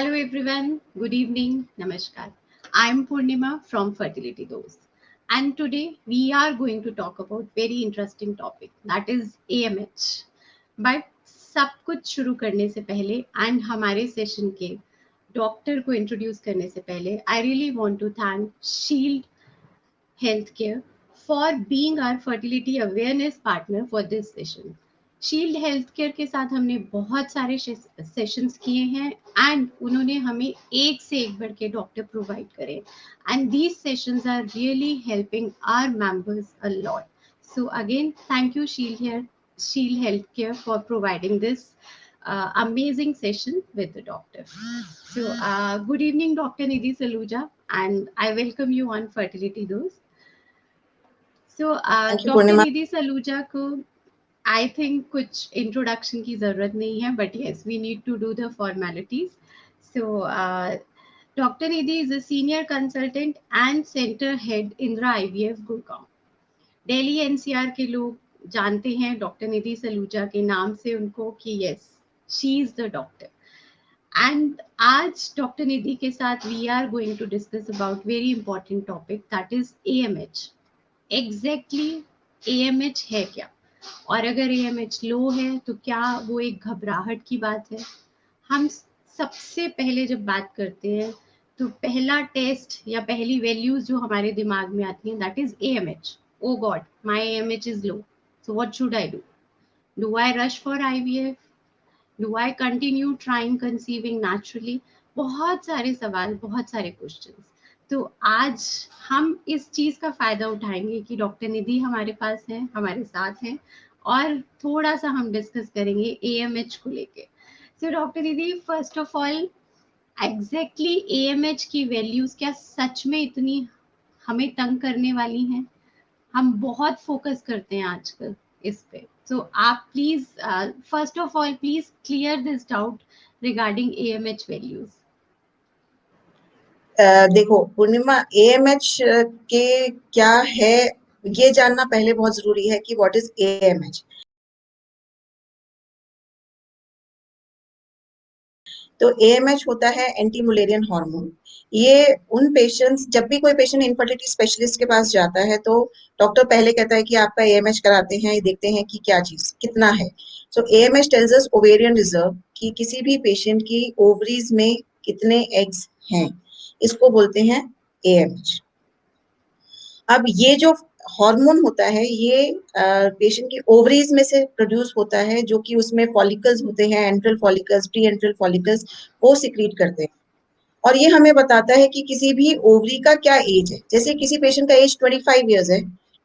Hello everyone, good evening, Namaskar. I am Purnima from Fertility Dose, and today we are going to talk about very interesting topic, that is AMH. But सब कुछ शुरू करने से पहले and हमारे session के doctor को introduce करने से पहले I really want to thank Shield Healthcare for being our fertility awareness partner for this session. Shield health care के साथ हमने बहुत सारे सेशंस किए हैं एंड उन्होंने हमें एक से एक बढ़ के डॉक्टर प्रोवाइड करे and these sessions are really helping our members a lot. So again thank you Shield health care for providing this amazing session with the doctor. So good evening Dr. Nidhi Saluja, and I welcome you on Fertility Dose. So doctor Nidhi Saluja को I think कुछ introduction की जरूरत नहीं है, but yes we need to do the formalities. So doctor Nidhi is a senior consultant and centre head Indira IVF Gurgaon. Delhi NCR के लोग जानते हैं डॉक्टर निधि सलूजा के नाम से उनको कि yes she is the doctor. And आज डॉक्टर निधि के साथ we are going to discuss about very important topic, that is AMH. Exactly AMH है क्या, और अगर AMH लो है तो क्या वो एक घबराहट की बात है? हम सबसे पहले जब बात करते हैं तो पहला टेस्ट या पहली वैल्यूज जो हमारे दिमाग में आती हैं that is AMH. Oh god, my AMH is low, so what should I do? Do I rush for IVF? Do I continue trying conceiving naturally? बहुत सारे सवाल, बहुत सारे क्वेश्चंस. तो आज हम इस चीज का फायदा उठाएंगे कि डॉक्टर निधि हमारे पास है, हमारे साथ हैं, और थोड़ा सा हम डिस्कस करेंगे AMH को लेके. सो doctor Nidhi, first of all exactly AMH की वैल्यूज क्या सच में इतनी हमें तंग करने वाली हैं? हम बहुत फोकस करते हैं आजकल इस पे. सो आप please first of all please clear this doubt regarding AMH values. देखो पूर्णिमा, AMH के क्या है ये जानना पहले बहुत जरूरी है कि व्हाट इज AMH. तो AMH होता है एंटी मुलेरियन हार्मोन. ये उन पेशेंट्स, जब भी कोई पेशेंट इनफर्टिलिटी स्पेशलिस्ट के पास जाता है तो डॉक्टर पहले कहता है कि आपका AMH कराते हैं, देखते हैं कि क्या चीज कितना है. सो AMH tells us ovarian reserve, कि किसी भी पेशेंट की ओवरीज में कितने एग्स हैं, इसको बोलते हैं AMH. अब ये जो हार्मोन होता है ये पेशेंट की ओवरीज में से प्रोड्यूस होता है, जो कि उसमें फॉलिकल्स होते हैं, enteral follicles, pre enteral follicles, वो सिक्रीट करते हैं. और ये हमें बताता है कि किसी भी ओवरी का क्या एज है. जैसे किसी पेशेंट का एज 25 ईयर्स है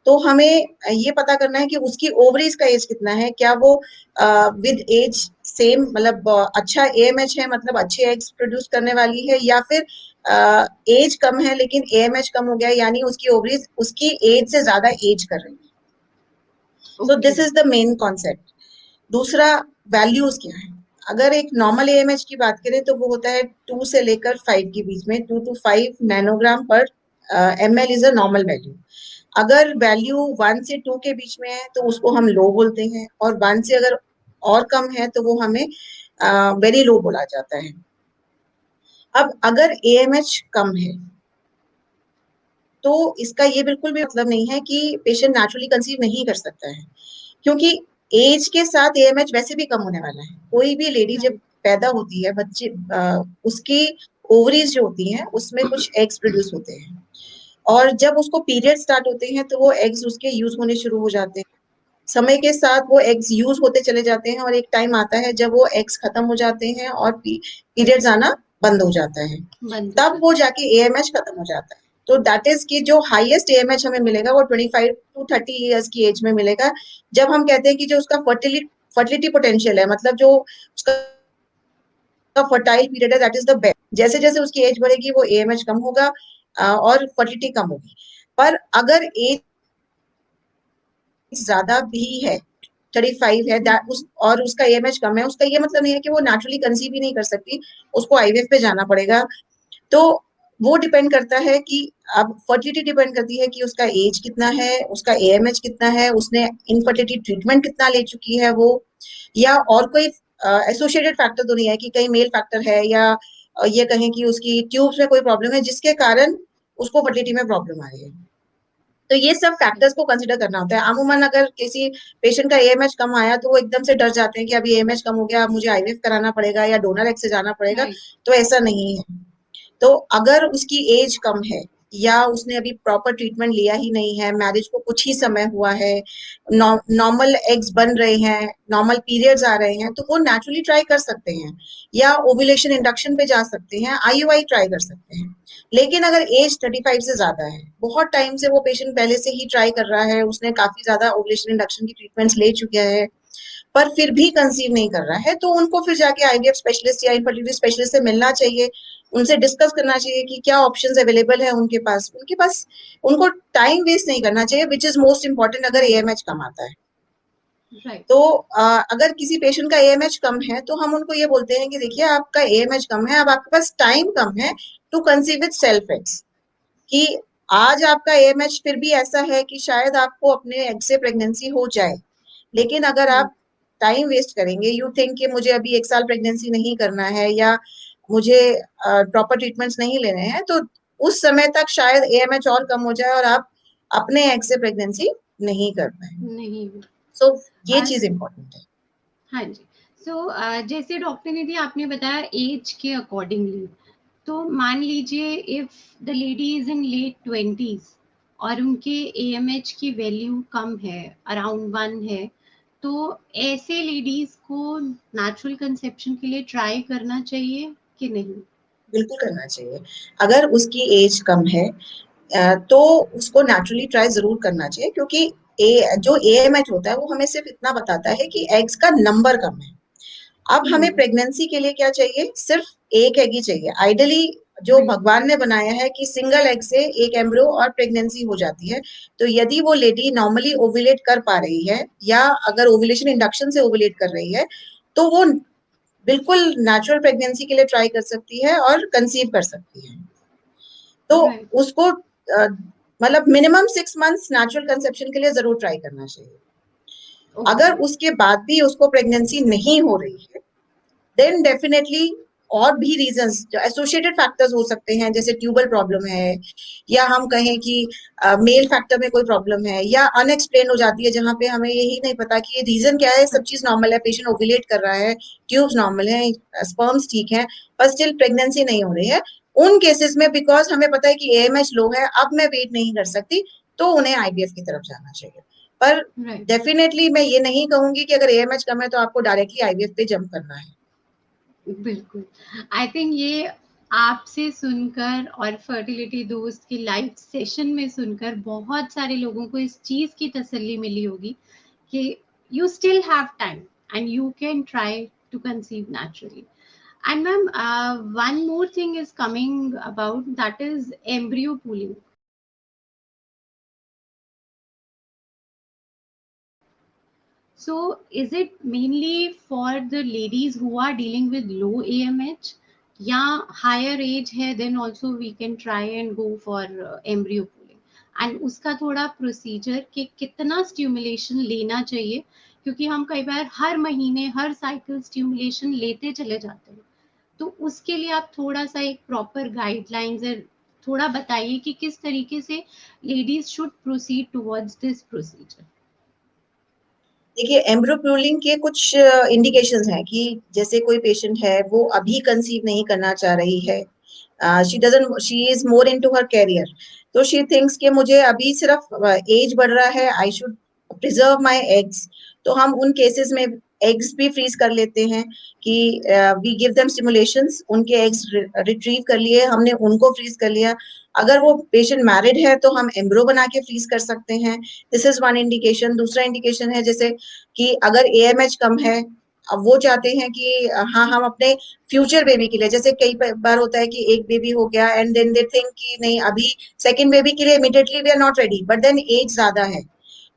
तो हमें ये पता करना है कि उसकी ओवरीज का एज कितना है. क्या वो विद एज सेम, मतलब अच्छा AMH है, मतलब अच्छे एग्स प्रोड्यूस करने वाली है, या फिर एज कम है लेकिन AMH कम हो गया, यानी उसकी ओवरीज उसकी एज से ज्यादा एज कर रही है. So this is the main concept. दूसरा, वैल्यूज क्या है. अगर एक नॉर्मल AMH की बात करें तो वो होता है 2 से लेकर 5 के बीच में. 2 to 5 नैनोग्राम पर ml is a normal value. अगर वैल्यू 1 से 2 के बीच में है तो उसको हम लो बोलते हैं, और 1 से अगर और कम है तो वो हमें वेरी लो बोला जाता है. अब अगर AMH कम है तो इसका ये बिल्कुल भी मतलब नहीं है कि पेशेंट नेचुरली कंसीव नहीं कर सकता है, क्योंकि एज के साथ AMH वैसे भी कम होने वाला है. कोई भी लेडी जब पैदा होती है, बच्चे उसकी ओवरीज जो होती हैं उसमें कुछ एग्स प्रोड्यूस होते हैं, और जब उसको पीरियड स्टार्ट होते हैं तो वो एग्स उसके यूज होने शुरू हो जाते हैं. समय के साथ वो एग्स यूज होते चले जाते हैं, और एक टाइम आता है जब वो एग्स खत्म हो जाते हैं और पीरियड्स आना बंद हो जाता है, तब वो जाके AMH खत्म हो जाता है. तो दैट इज कि जो हाईएस्ट AMH हमें मिलेगा वो 25 to 30 ईयर्स की एज में मिलेगा, जब हम कहते हैं कि जो उसका फर्टिलिटी पोटेंशियल है, मतलब जो उसका फर्टाइल पीरियड है, दैट इज द बेस्ट. जैसे जैसे उसकी एज बढ़ेगी वो AMH कम होगा और फर्टिलिटी कम होगी. पर अगर एज ज्यादा भी है, 35 है और उसका AMH कम है, उसका ये मतलब नहीं है कि वो नेचुरली कंसीव ही नहीं कर सकती, उसको IVF पे जाना पड़ेगा. तो वो डिपेंड करता है कि अब फर्टिलिटी डिपेंड करती है कि उसका एज कितना है, उसका AMH कितना है, उसने इनफर्टिलिटी ट्रीटमेंट कितना ले चुकी है वो, या और कोई एसोसिएटेड फैक्टर तो नहीं है कि कहीं मेल फैक्टर है या ये कहें कि उसकी ट्यूब्स में कोई प्रॉब्लम है जिसके कारण उसको फर्टिलिटी में प्रॉब्लम आ रही है। तो ये सब फैक्टर्स को कंसीडर करना होता है। अमूमन अगर किसी पेशेंट का एएमएच कम आया तो वो एकदम से डर जाते हैं कि अभी एएमएच कम हो गया, अब मुझे आईवीएफ कराना पड़ेगा या डोनर एग से जाना पड़ेगा, राइट। तो ऐसा नहीं है। तो अगर उसकी एज कम है या उसने अभी प्रॉपर ट्रीटमेंट लिया ही नहीं है, मैरिज को कुछ ही समय हुआ है, नॉर्मल एग्स बन रहे हैं, नॉर्मल पीरियड्स आ रहे हैं, तो वो नेचुरली ट्राई कर सकते हैं या ओव्यूलेशन इंडक्शन पे जा सकते हैं, आईयूआई ट्राई कर सकते हैं। लेकिन अगर एज 35 से ज्यादा है, बहुत टाइम से वो पेशेंट पहले से ही ट्राई कर रहा है, उसने काफी ज्यादा ओव्यूलेशन इंडक्शन की ट्रीटमेंट्स ले चुका है, पर फिर भी कंसीव नहीं कर रहा है, तो उनको फिर जाके आईवीएफ स्पेशलिस्ट या इनफर्टिलिटी स्पेशलिस्ट से मिलना चाहिए, उनसे डिस्कस करना चाहिए कि क्या ऑप्शंस अवेलेबल है उनके पास उनको टाइम वेस्ट नहीं करना चाहिए, विच इज मोस्ट इम्पोर्टेंट अगर राइट। एएमएच कम आता है। राइट। तो अगर किसी पेशेंट का एएमएच कम है तो हम उनको ये बोलते हैं कि देखिए आपका एएमएच कम है, अब आपके पास टाइम कम है to conceive with self eggs, कि आज आपका एएमएच फिर भी ऐसा है कि शायद आपको अपने एग से प्रेगनेंसी हो जाए, लेकिन अगर हम्म। आप टाइम वेस्ट करेंगे, यू थिंक कि मुझे अभी 1 साल प्रेगनेंसी नहीं करना है या मुझे प्रॉपर ट्रीटमेंट्स नहीं लेने हैं, तो उस समय तक शायद एएमएच और कम हो जाए और आप अपने एग से प्रेगनेंसी नहीं कर पाए। नहीं। सो ये आज। चीज इम्पोर्टेंट है। हाँ जी। जैसे डॉक्टर निधि आपने बताया एज के अकॉर्डिंगली, तो मान लीजिए if the lady is in late twenties और उनके एएमएच की वैल्यू कम है, अराउंड 1 है, तो ऐसे लेडीज को नेचुरल कंसेप्शन के लिए ट्राई करना चाहिए कि नहीं? बिल्कुल करना चाहिए। अगर उसकी एज कम है तो उसको नेचुरली ट्राई जरूर करना चाहिए, क्योंकि जो एएमएच होता है वो हमें सिर्फ इतना बताता है कि एग्स का नंबर कम है। अब हमें हम्म। प्रेगनेंसी के लिए क्या चाहिए, सिर्फ एक एग ही चाहिए आइडली। जो राइट। भगवान ने बनाया है कि सिंगल एग से एक एम्ब्रियो और प्रेगनेंसी हो जाती है, तो यदि वो लेडी नॉर्मली ओव्यूलेट कर पा रही है या अगर ओव्यूलेशन इंडक्शन से ओव्यूलेट कर रही है, तो वो बिल्कुल नेचुरल प्रेगनेंसी के लिए ट्राई कर सकती है और कंसीव कर सकती है। तो राइट। उसको मतलब मिनिमम 6 मंथ्स नेचुरल कंसेप्शन के लिए जरूर ट्राई करना चाहिए। ओके। अगर उसके बाद भी उसको प्रेगनेंसी नहीं हो रही है, देन डेफिनेटली और भी रीजंस जो एसोसिएटेड फैक्टर्स हो सकते हैं, जैसे ट्यूबल प्रॉब्लम है या हम कहें कि मेल फैक्टर में कोई प्रॉब्लम है या अनएक्सप्लेन हो जाती है जहां पे हमें यही नहीं पता कि ये रीजन क्या है, सब चीज नॉर्मल है, पेशेंट ओव्यूलेट कर रहा है, ट्यूब्स नॉर्मल है, स्पर्म्स ठीक है, पर स्टिल प्रेगनेंसी नहीं हो रही है। उन केसेस में बिकॉज हमें पता है कि एएमएच लो है, अब मैं वेट नहीं कर सकती, तो उन्हें आईवीएफ की तरफ जाना चाहिए। पर राइट। डेफिनेटली मैं ये नहीं कहूंगी कि अगर एएमएच कम है तो आपको डायरेक्टली आईवीएफ पे जंप करना है। बिल्कुल। आई थिंक ये आपसे सुनकर और फर्टिलिटी दोस्त की लाइव सेशन में सुनकर बहुत सारे लोगों को इस चीज की तसल्ली मिली होगी कि you still have time and you can try to conceive naturally. And ma'am, one more thing is coming about, that is embryo pooling. So is it mainly for the ladies who are dealing with low AMH? Yeah, higher age है, then also we can try and go for embryo pooling. And उसका थोड़ा procedure कि कितना stimulation लेना चाहिए, क्योंकि हम कई बार हर महीने हर साइकिल स्टिमुलेशन लेते चले जाते हैं, तो उसके लिए आप थोड़ा सा एक प्रॉपर गाइडलाइंस है, थोड़ा बताइए कि किस तरीके से ladies should proceed towards this procedure. देखिए एम्ब्रो प्रूलिंग के कुछ इंडिकेशंस हैं कि जैसे कोई पेशेंट है वो अभी कंसीव नहीं करना चाह रही है, she is more into her career, तो शी थिंक्स कि मुझे अभी सिर्फ एज बढ़ रहा है, I should preserve my eggs, तो हम उन केसेस में एग्स भी फ्रीज कर लेते हैं कि वी गिव देम स्टिमुलेशंस, उनके एग्स रिट्रीव कर लिए हमने, उनको फ्रीज कर लिया। अगर वो पेशेंट मैरिड है तो हम एम्ब्रो बना के फ्रीज कर सकते हैं, दिस इज वन इंडिकेशन। दूसरा इंडिकेशन है जैसे कि अगर एएमएच कम है, अब वो चाहते हैं कि हाँ हम अपने फ्यूचर बेबी के लिए, जैसे कई बार होता है कि एक बेबी हो गया एंड देन दे थिंक कि नहीं अभी सेकंड बेबी के लिए immediately we are not ready, but then age ज्यादा है,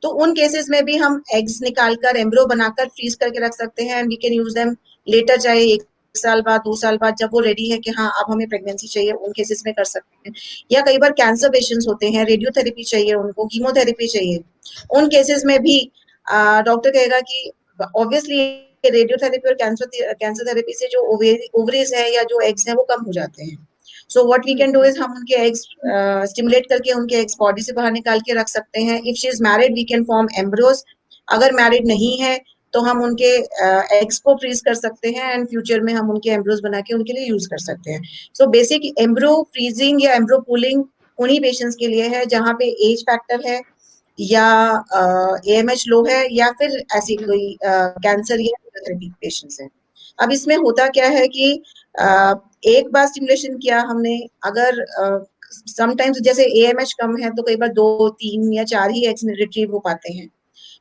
तो उन केसेस में भी हम एग्स निकालकर एम्ब्रो बनाकर फ्रीज करके रख सकते हैं and we can use them later, चाहे 1 साल बाद 2 साल बाद जब वो रेडी है कि हाँ अब हमें प्रेगनेंसी चाहिए, उन केसेस में कर सकते हैं। या कई बार कैंसर पेशेंट्स होते हैं, रेडियोथेरेपी चाहिए उनको, कीमोथेरेपी चाहिए, उन केसेस में भी डॉक्टर कहेगा कि ऑब्वियसली रेडियोथेरेपी और कैंसर थेरेपी से जो ओवरीज है या जो एग्स है वो कम हो जाते हैं. So what we can do is हम उनके एग्स स्टिमुलेट करके उनके एग्स बॉडी से बाहर निकाल के रख सकते हैं. If she is married we can form embryos. अगर मैरिड नहीं है तो हम उनके एग्स को फ्रीज कर सकते हैं एंड फ्यूचर में हम उनके एम्ब्रियोज बना के उनके लिए यूज कर सकते हैं. सो बेसिक एम्ब्रियो फ्रीजिंग या एम्ब्रियो पूलिंग उन्हीं पेशेंट्स के लिए है जहाँ पे एज फैक्टर है या एएमएच लो है या फिर ऐसी कोई कैंसर या थेरेपी पेशेंट्स है. अब इसमें होता क्या है कि एक बार स्टिमुलेशन किया हमने, अगर समटाइम्स जैसे एएमएच कम है तो कई बार 2, 3 या 4 ही एग्स रिट्रीव हो पाते हैं.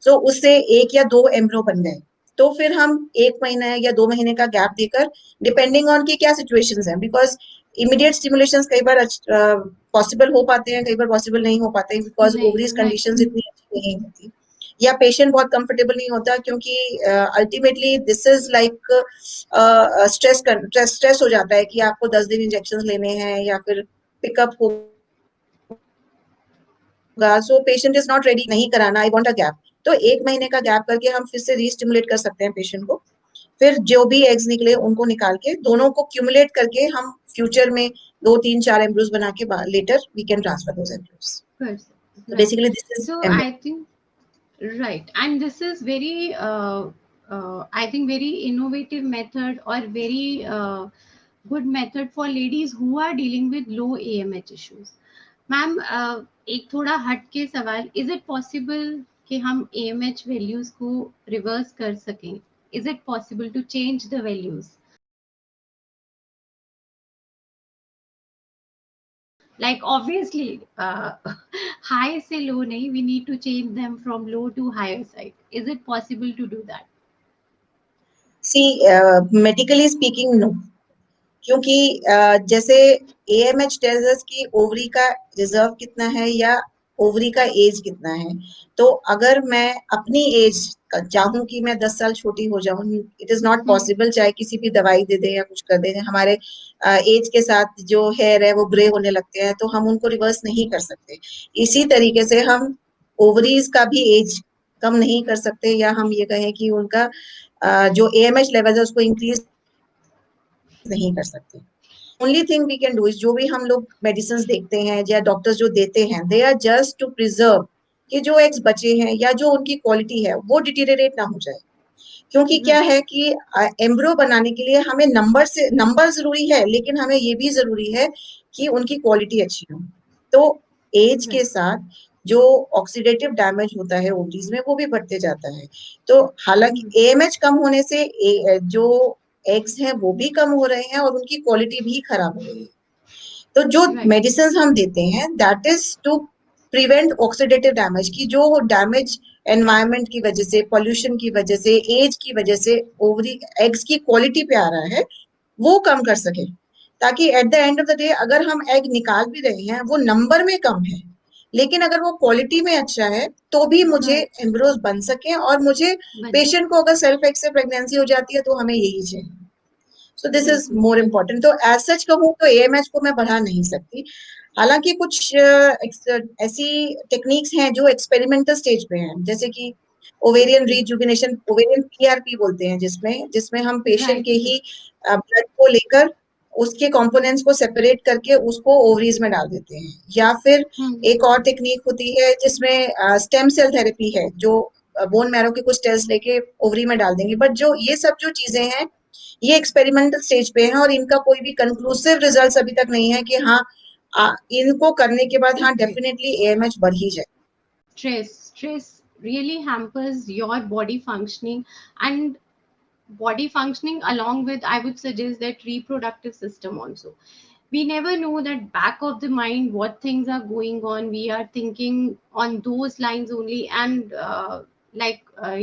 सो उससे 1 या 2 एम्ब्रियो बन गए तो फिर हम 1 महीना या 2 महीने का गैप देकर, डिपेंडिंग ऑन की क्या सिचुएशंस है, बिकॉज इमीडिएट स्टिमुलेशंस कई बार पॉसिबल हो पाते हैं, कई बार पॉसिबल नहीं हो पाते बिकॉज ओवरीज कंडीशंस इतनी अच्छी नहीं होती या पेशेंट बहुत कंफर्टेबल नहीं होता, क्योंकि ultimately this is like stress हो जाता है कि आपको 10 दिन इंजेक्शन लेने हैं या फिर पिकअप होगा. So patient is not ready, नहीं कराना, आई वांट अ गैप. तो 1 महीने का गैप करके हम फिर से रीस्टिमुलेट कर सकते हैं पेशेंट को. फिर जो भी एग्स निकले उनको निकाल के दोनों को क्यूमुलेट करके हम फ्यूचर में 2, 3, 4 एम्ब्रियोज बना के later we can transfer those embryos. So Right. basically this is So embryo. I think right, and this is very, I think, very innovative method or very good method for ladies who are dealing with low AMH issues. Ma'am, एक थोड़ा हट के सवाल, is it possible कि हम AMH values को reverse कर सकें? Is it possible to change the values? Like obviously, high से low नहीं, we need to change them from low to higher side. Is it possible to do that? See, medically speaking, no. क्योंकि जैसे AMH tells us कि ovary का reserve कितना है या ovary का एज कितना है. तो अगर मैं अपनी एज चाहूं कि मैं 10 साल छोटी हो जाऊं, इट इज नॉट पॉसिबल. चाहे किसी भी दवाई दे दे या कुछ कर दे, हमारे एज के साथ जो हेयर है वो ग्रे होने लगते हैं, तो हम उनको रिवर्स नहीं कर सकते. इसी तरीके से हम ओवरीज का भी एज कम नहीं कर सकते, या हम ये कहें कि उनका जो एएमएच लेवल है उसको इंक्रीज नहीं कर सकते. Only thing we can do is, जो भी हम लोग मेडिसिन देखते हैं या डॉक्टर्स जो देते हैं, they are just to preserve कि जो एग्स बचे हैं या जो उनकी क्वालिटी है वो डिटीरियरेट ना हो जाए. क्योंकि क्या है कि एम्ब्रियो बनाने के लिए हमें नंबर जरूरी है, लेकिन हमें ये भी जरूरी है कि उनकी क्वालिटी अच्छी हो. तो एज के साथ जो ऑक्सीडेटिव डैमेज होता है ओवरीज में वो भी बढ़ते जाता है. तो हालांकि एएमएच कम होने से जो एग्स हैं वो भी कम हो रहे हैं और उनकी क्वालिटी भी खराब हो रही है. तो जो मेडिसिन हम देते हैं that is to prevent oxidative damage, की जो डैमेज एनवायरमेंट की वजह से, पोल्यूशन की वजह से, एज की वजह से ओवरी एग्स की क्वालिटी पे आ रहा है, वो कम कर सके. ताकि at the end of the day अगर हम एग निकाल भी रहे हैं वो नंबर में कम है, लेकिन अगर वो क्वालिटी में अच्छा है तो भी मुझे एम्ब्रियोज बन सके, और मुझे पेशेंट को अगर सेल्फ एक्स से प्रेगनेंसी हो जाती है तो हमें यही चाहिए. So this is more important. तो एज सच कहूँ तो एएमएच को मैं बढ़ा नहीं सकती. हालांकि कुछ ऐसी टेक्निक्स हैं जो एक्सपेरिमेंटल स्टेज पे हैं, जैसे कि ओवेरियन रीजुविनेशन, ओवेरियन पीआरपी बोलते हैं, जिसमें हम पेशेंट के ही ब्लड को लेकर उसके कंपोनेंट्स को सेपरेट करके उसको ओवरीज में डाल देते हैं. या फिर एक और टेक्निक होती है जिसमें स्टेम सेल थेरेपी है, जो बोन मैरो के कुछ सेल्स लेके ओवरी में डाल देंगे. बट जो ये सब जो चीजें हैं ये एक्सपेरिमेंटल स्टेज पे हैं और इनका कोई भी कंक्लूसिव रिजल्ट अभी तक नहीं है कि हाँ इनको करने के बाद हाँ डेफिनेटली एएमएच बढ़ ही जाए. Stress really hampers your body functioning, and body functioning along with, I would suggest, that reproductive system also. We never know that back of the mind what things are going on. We are thinking on those lines only, and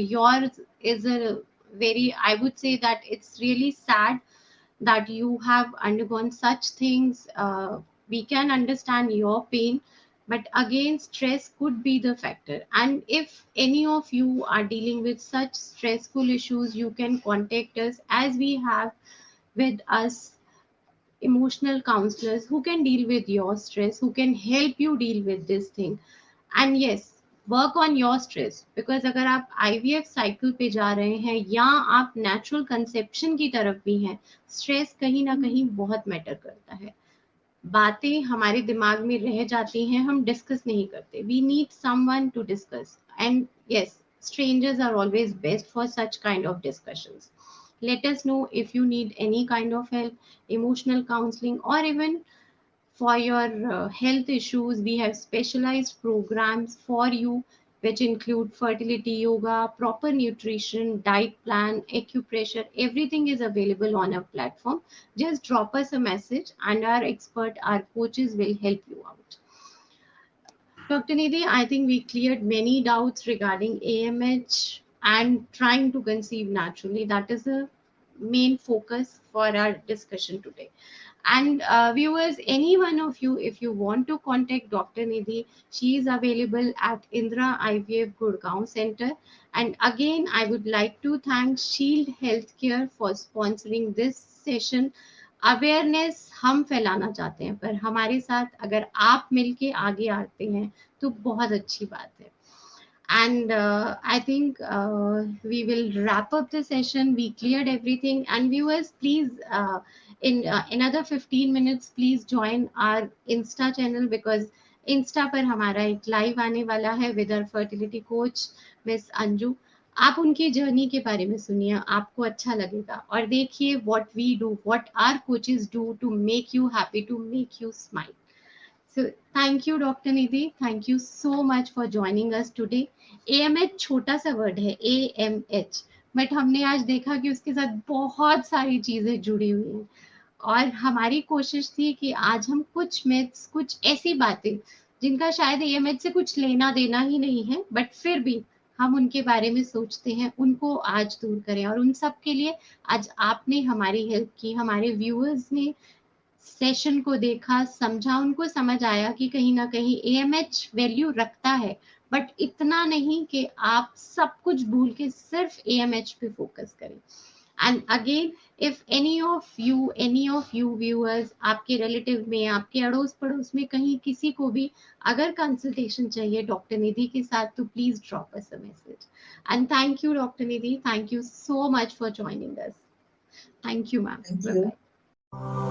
yours is a very, I would say that it's really sad that you have undergone such things. We can understand your pain, but again, stress could be the factor. And if any of you are dealing with such stressful issues, you can contact us, as we have with us emotional counselors who can deal with your stress, who can help you deal with this thing. And yes, work on your stress, because अगर आप IVF cycle पे जा रहे हैं या आप natural conception की तरफ भी हैं, स्ट्रेस कहीं ना कहीं बहुत मैटर करता है। बातें हमारे दिमाग में रह जाती हैं, हम डिस्कस नहीं करते। We need someone to discuss, and yes, strangers are always best for such kind of discussions. Let us know if you need any kind of help, emotional counseling, or even for your health issues. We have specialized programs for you, which include fertility yoga, proper nutrition, diet plan, acupressure. Everything is available on our platform. Just drop us a message, and our expert, our coaches will help you out. Dr. Nidhi, I think we cleared many doubts regarding AMH and trying to conceive naturally. That is the main focus for our discussion today. And viewers, any one of you, if you want to contact Dr. Nidhi, she is available at Indra IVF Gurgaon Center. And again, I would like to thank Shield Healthcare for sponsoring this session. Awareness हम फैलाना चाहते हैं, पर हमारे साथ अगर आप मिलके आगे आते हैं तो बहुत अच्छी बात है. And I think we will wrap up the session. We cleared everything. And viewers, please, in another 15 minutes, please join our Insta channel, because Insta पर हमारा एक लाइव आने वाला है with our fertility coach miss Anju. आप उनकी journey के बारे में सुनिए, आपको अच्छा लगेगा. और देखिए what we do, what our coaches do to make you happy, to make you smile. So thank you, Dr. Nidhi. Thank you so much for joining us today. AMH छोटा सा वर्ड है, AMH, बट हमने आज देखा कि उसके साथ बहुत सारी चीजें जुड़ी हुई हैं. और हमारी कोशिश थी कि आज हम कुछ मिथ्स, कुछ ऐसी बातें जिनका शायद AMH से कुछ लेना देना ही नहीं है, बट फिर भी हम उनके बारे में सोचते हैं, उनको आज दूर करें. और उन सब के लिए आज आपने हमारी हेल्प की, हमारे व्यूअर्स ने सेशन को देखा, समझा, उनको समझ आया कि कहीं ना कहीं AMH वैल्यू रखता है, बट इतना नहीं कि आप सब कुछ भूल के सिर्फ AMH पे फोकस करें. And again, if any of you viewers, आपके रिलेटिव में, आपके अड़ोस पड़ोस में कहीं किसी को भी अगर कंसल्टेशन चाहिए डॉक्टर निधि के साथ, तो please drop us a message. And thank you doctor Nidhi, thank you so much for joining us. Thank you ma'am. Thank you. Bye.